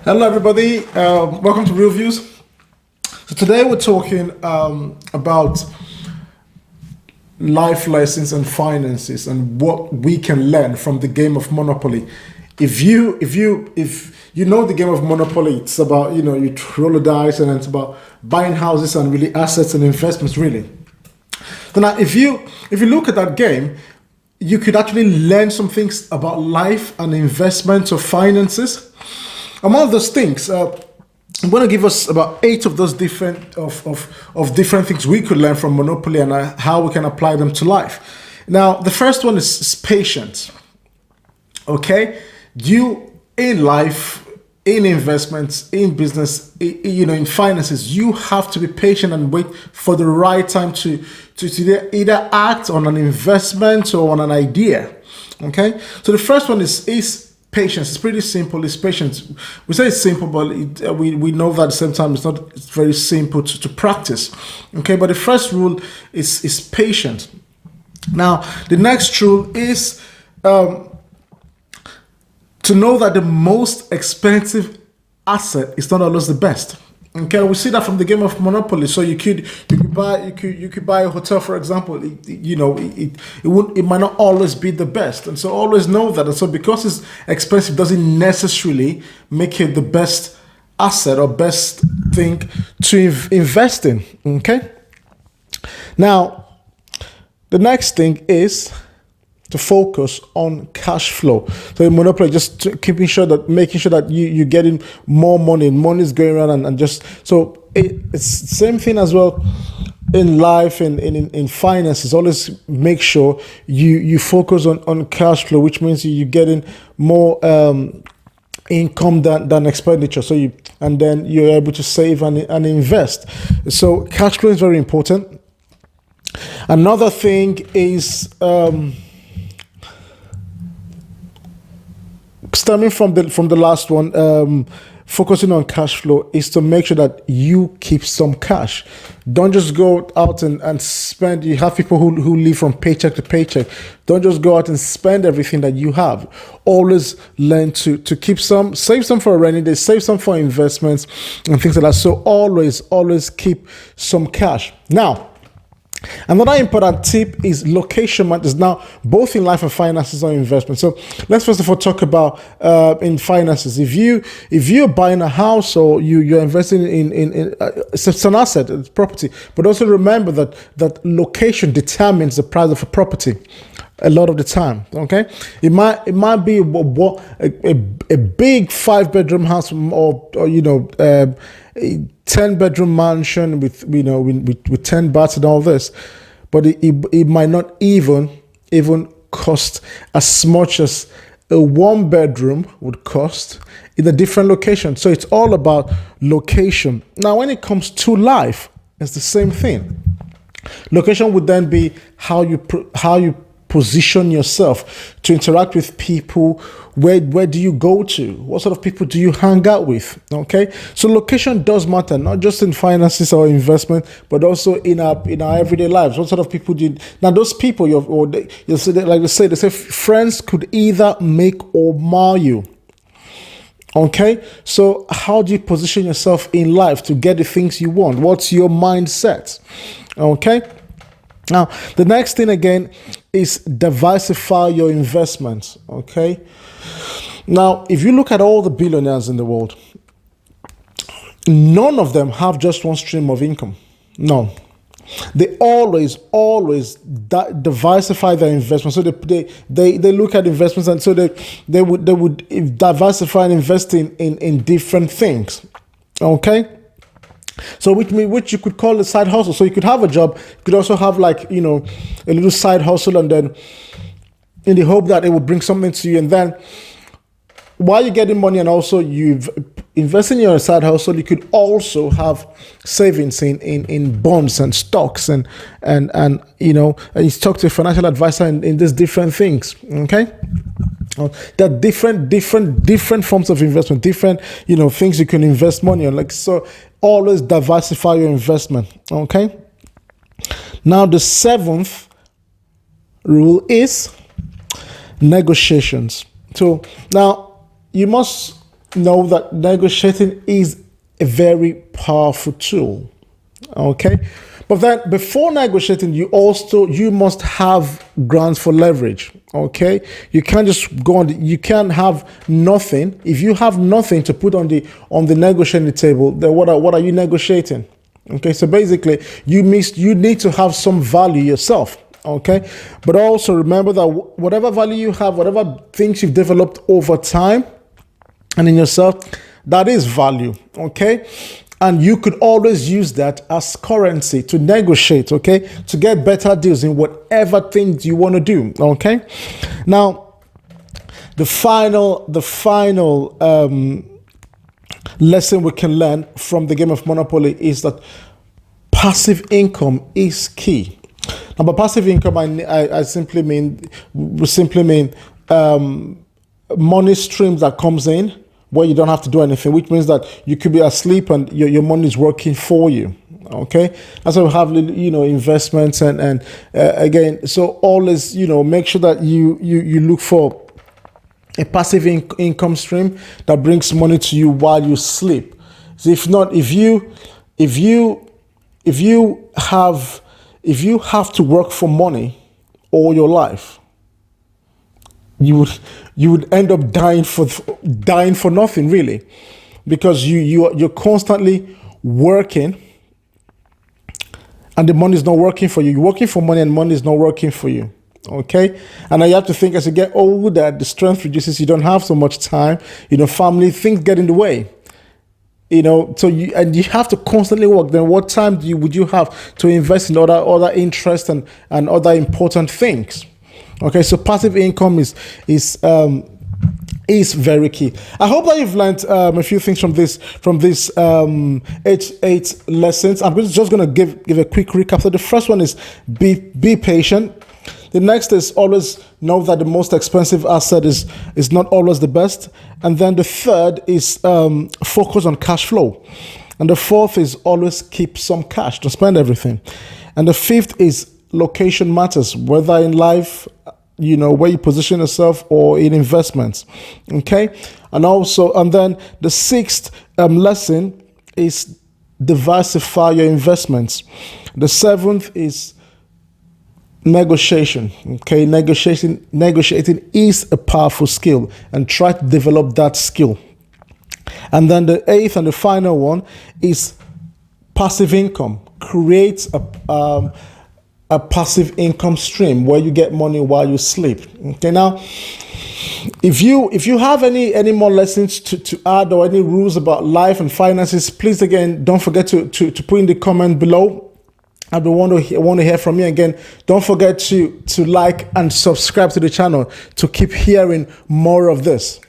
Hello, everybody. Welcome to Real Views. So today we're talking about life lessons and finances and what we can learn from the game of Monopoly. If you know the game of Monopoly, it's about you roll the dice and it's about buying houses and really assets and investments really. So now if you look at that game, you could actually learn some things about life and investments or finances. And one of those things, I'm going to give us about 8 of those different things we could learn from Monopoly and how we can apply them to life. Now, the first one is patience. Okay, you in life, in investments, in business, in finances, you have to be patient and wait for the right time to either act on an investment or on an idea. Okay, so the first one is patience. It's pretty simple. It's patience. We say it's simple, but we know that at the same time it's very simple to practice. Okay, but the first rule is patience. Now, the next rule is to know that the most expensive asset is not always the best. Okay, we see that from the game of Monopoly. So you could buy a hotel, for example. It might not always be the best, and so always know that. And so because it's expensive, doesn't necessarily make it the best asset or best thing to invest in. Okay. Now, the next thing is to focus on cash flow. So in Monopoly, just making sure that you're getting more money. Money is going around and just so it's the same thing as well in life and in finances. Always make sure you focus on cash flow, which means you're getting more income than expenditure. So then you're able to save and invest. So cash flow is very important. Another thing is stemming from the last one, focusing on cash flow is to make sure that you keep some cash. Don't just go out and spend. You have people who live from paycheck to paycheck. Don't just go out and spend everything that you have. Always learn to keep some, save some for a rainy day, save some for investments and things like that. So always keep some cash. Now, another important tip is location matters. Now, both in life and finances or investment. So let's first of all talk about in finances. If you're buying a house or you're investing in it's an asset, it's property, but also remember that location determines the price of a property. A lot of the time, okay, it might be a big 5-bedroom house or a 10-bedroom mansion with 10 baths and all this, but it might not even cost as much as a 1-bedroom would cost in a different location. So it's all about location. Now, when it comes to life, it's the same thing. Location would then be how you position yourself to interact with people. Where do you go to? What sort of people do you hang out with? Okay, so location does matter, not just in finances or investment, but also in our everyday lives. What sort of people do you, now those people you'll say, like they say friends could either make or mar you. Okay, so how do you position yourself in life to get the things you want? What's your mindset? Okay, now the next thing again is diversify your investments. Okay, now if you look at all the billionaires in the world, none of them have just one stream of income. No, they always diversify their investments. So they look at investments, and so they would diversify and invest in different things. Okay, so which you could call a side hustle. So you could have a job, you could also have a little side hustle, and then in the hope that it will bring something to you, and then while you're getting money and also you've invested in your side hustle, you could also have savings in bonds and stocks and you talk to a financial advisor in these different things. Okay, there are different forms of investment, different things you can invest money on. So always diversify your investment. Okay, now the 7th rule is negotiations. So now you must know that negotiating is a very powerful tool. Okay, but then before negotiating, you must have grounds for leverage. Okay, you can't just go on. You can't have nothing. If you have nothing to put on the negotiating table, then what are you negotiating? Okay, so basically, you need to have some value yourself. Okay, but also remember that whatever value you have, whatever things you've developed over time and in yourself, that is value. Okay, and you could always use that as currency to negotiate. Okay, to get better deals in whatever things you want to do. Okay, now the final lesson we can learn from the game of Monopoly is that passive income is key. Now, by passive income, I simply mean money streams that comes in where you don't have to do anything, which means that you could be asleep and your money is working for you. Okay, that's why we have investments and again, so always make sure that you look for a passive income stream that brings money to you while you sleep. So if not, if you have to work for money all your life, you would end up dying for nothing, really, because you're constantly working and the money is not working for you. You're working for money and money is not working for you. Okay, and now you have to think, as you get older, the strength reduces. You don't have so much time. Family things get in the way. So you have to constantly work. Then what time would you have to invest in other interests and other important things? Okay, so passive income is very key. I hope that you've learned a few things from this eight lessons. I'm just going to give a quick recap. So the first one is be patient. The next is always know that the most expensive asset is not always the best. And then the third is focus on cash flow. And the fourth is always keep some cash, don't spend everything. And the fifth is location matters, whether in life, where you position yourself or in investments. Okay. And then the sixth lesson is diversify your investments. The seventh is negotiation. Okay, negotiating is a powerful skill, and try to develop that skill. And then the eighth and the final one is passive income. Create a passive income stream where you get money while you sleep. Okay, now if you have any more lessons to add or any rules about life and finances, please again don't forget to put in the comment below. I want to hear from you. Again, don't forget to like and subscribe to the channel to keep hearing more of this.